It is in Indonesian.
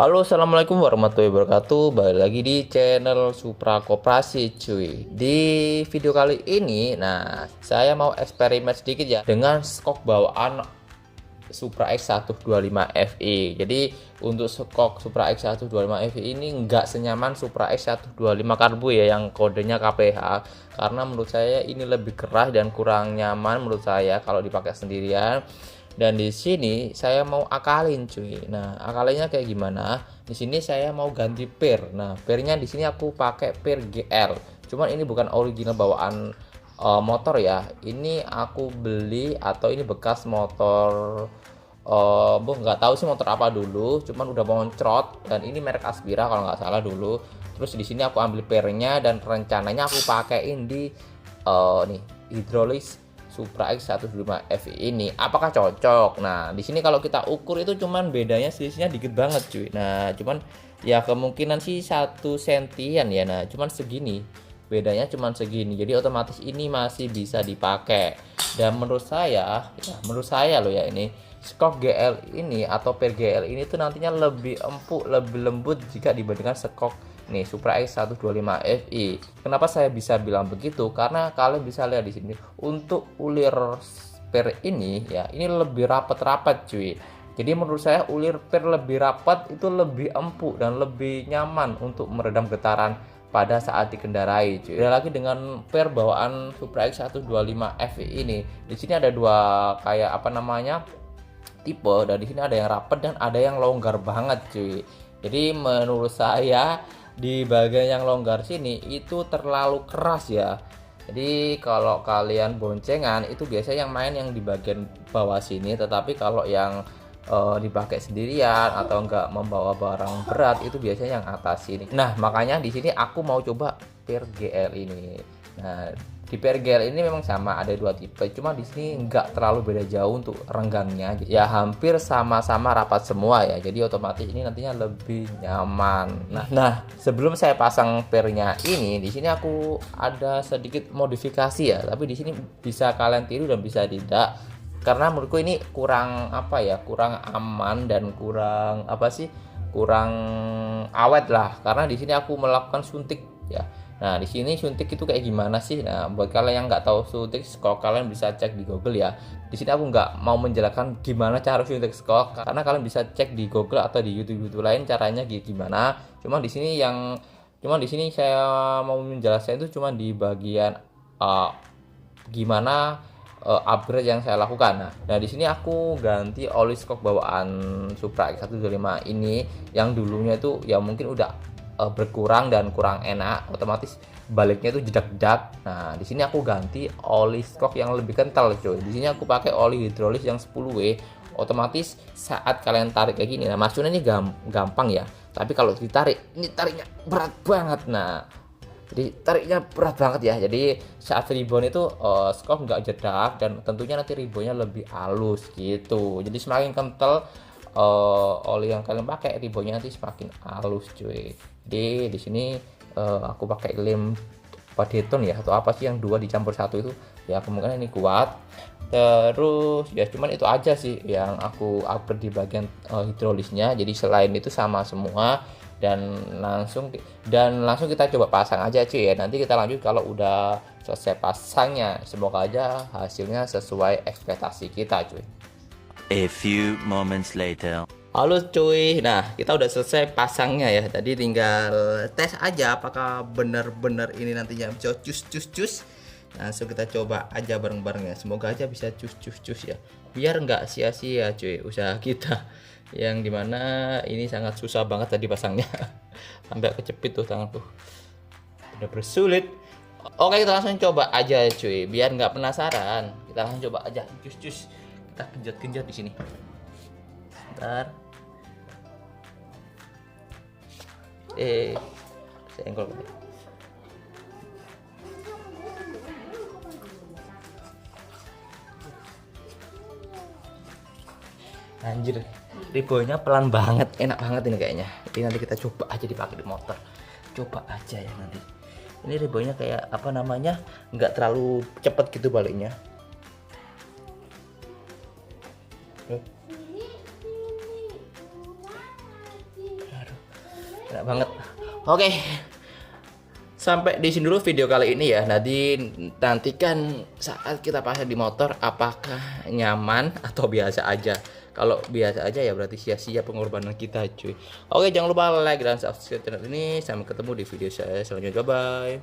Halo, assalamualaikum warahmatullahi wabarakatuh. Balik lagi di channel Supra Koperasi, cuy. Di video kali ini, saya mau eksperimen sedikit ya dengan skok bawaan Supra X125 Fi. Jadi untuk skok Supra X125 Fi ini nggak senyaman Supra X125 Karbo ya, yang kodenya KPH. Karena menurut saya ini lebih keras dan kurang nyaman menurut saya kalau dipakai sendirian. Dan di sini saya mau akalin, cuy. Nah, akalinnya kayak gimana? Di sini saya mau ganti per. Nah, pernya di sini aku pakai per GL. Cuman ini bukan original bawaan motor ya. Ini aku beli atau ini bekas motor nggak tahu sih motor apa dulu, cuman udah moncrot dan ini merek Aspira kalau nggak salah dulu. Terus di sini aku ambil pernya dan rencananya aku pakein di nih hidrolis Supra X125 Fi ini. Apakah cocok? Nah, di sini kalau kita ukur itu cuman bedanya selisihnya dikit banget, cuy. Nah, cuman ya kemungkinan sih 1 sentian ya. Nah, cuman segini. Bedanya cuman segini. Jadi otomatis ini masih bisa dipakai. Dan menurut saya loh ya, ini skok GL ini atau per GL ini tuh nantinya lebih empuk, lebih lembut jika dibandingkan skok nih Supra X125 Fi. Kenapa saya bisa bilang begitu? Karena kalian bisa lihat di sini untuk ulir per ini ya, ini lebih rapat-rapat, cuy. Jadi menurut saya ulir per lebih rapat itu lebih empuk dan lebih nyaman untuk meredam getaran pada saat dikendarai, cuy. Beda lagi dengan per bawaan Supra X125 Fi ini. Di sini ada dua kayak apa namanya? Tipe, dan di sini ada yang rapat dan ada yang longgar banget, cuy. Jadi menurut saya di bagian yang longgar sini itu terlalu keras ya. Jadi kalau kalian boncengan itu biasanya yang main yang di bagian bawah sini, tetapi kalau yang dipakai sendirian atau enggak membawa barang berat itu biasanya yang atas sini. Nah, makanya di sini aku mau coba per GL ini. Nah, di PRGL ini memang sama, ada dua tipe, cuma di sini nggak terlalu beda jauh untuk renggangnya, ya hampir sama-sama rapat semua ya, jadi otomatis ini nantinya lebih nyaman. Nah, sebelum saya pasang pernya ini, di sini aku ada sedikit modifikasi ya, tapi di sini bisa kalian tiru dan bisa tidak, karena menurutku ini kurang apa ya, kurang aman dan kurang apa sih, kurang awet lah, karena di sini aku melakukan suntik ya. Nah, di sini suntik itu kayak gimana sih? Nah, buat kalian yang nggak tahu suntik, kalau kalian bisa cek di Google ya. Di sini aku nggak mau menjelaskan gimana cara suntik skok, karena kalian bisa cek di Google atau di YouTube lain caranya gimana. Cuma di sini saya mau menjelaskan itu cuma di bagian gimana upgrade yang saya lakukan. Nah, di sini aku ganti oli skok bawaan Supra X125 ini yang dulunya itu ya mungkin udah berkurang dan kurang enak, otomatis baliknya itu jedak-jedak. Nah, di sini aku ganti oli skok yang lebih kental, coy. Di sini aku pakai oli hidrolis yang 10W. Otomatis saat kalian tarik kayak gini, nah maksudnya ini gampang ya. Tapi kalau ditarik, ini tariknya berat banget. Nah, jadi tariknya berat banget ya. Jadi saat rebound itu skok nggak jedak dan tentunya nanti reboundnya lebih halus gitu. Jadi semakin kental oli yang kalian pakai, reboundnya nanti semakin halus, cuy. Jadi di sini aku pakai lem Padeton ya, atau apa sih yang dua dicampur satu itu ya, kemungkinan ini kuat. Terus ya cuman itu aja sih yang aku upgrade di bagian hidrolisnya. Jadi selain itu sama semua, dan langsung kita coba pasang aja, cuy ya. Nanti kita lanjut kalau udah selesai pasangnya. Semoga aja hasilnya sesuai ekspektasi kita, cuy. A few moments later. Halo cuy, nah kita udah selesai pasangnya ya. Tadi tinggal tes aja apakah benar-benar ini nantinya bisa cus. Langsung kita coba aja bareng-bareng ya. Semoga aja bisa cus ya. Biar nggak sia-sia cuy usaha kita. Yang dimana ini sangat susah banget tadi pasangnya. Sampai kecepit tuh tanganku. Udah bersulit. Oke, kita langsung coba aja cuy. Biar nggak penasaran, kita langsung coba aja cus. Kita genjot di sini. Bentar. Senggol. Anjir, ribonya pelan banget, enak banget ini kayaknya. Jadi nanti kita coba aja dipakai di motor. Coba aja ya nanti. Ini ribonya kayak apa namanya? Nggak terlalu cepet gitu baliknya. enak banget. Oke, sampai di sini dulu video kali ini ya. Nantikan saat kita pasang di motor apakah nyaman atau biasa aja. Kalau biasa aja ya berarti sia-sia pengorbanan kita cuy. Oke, jangan lupa like dan subscribe channel ini. Sampai ketemu di video saya selanjutnya. Bye.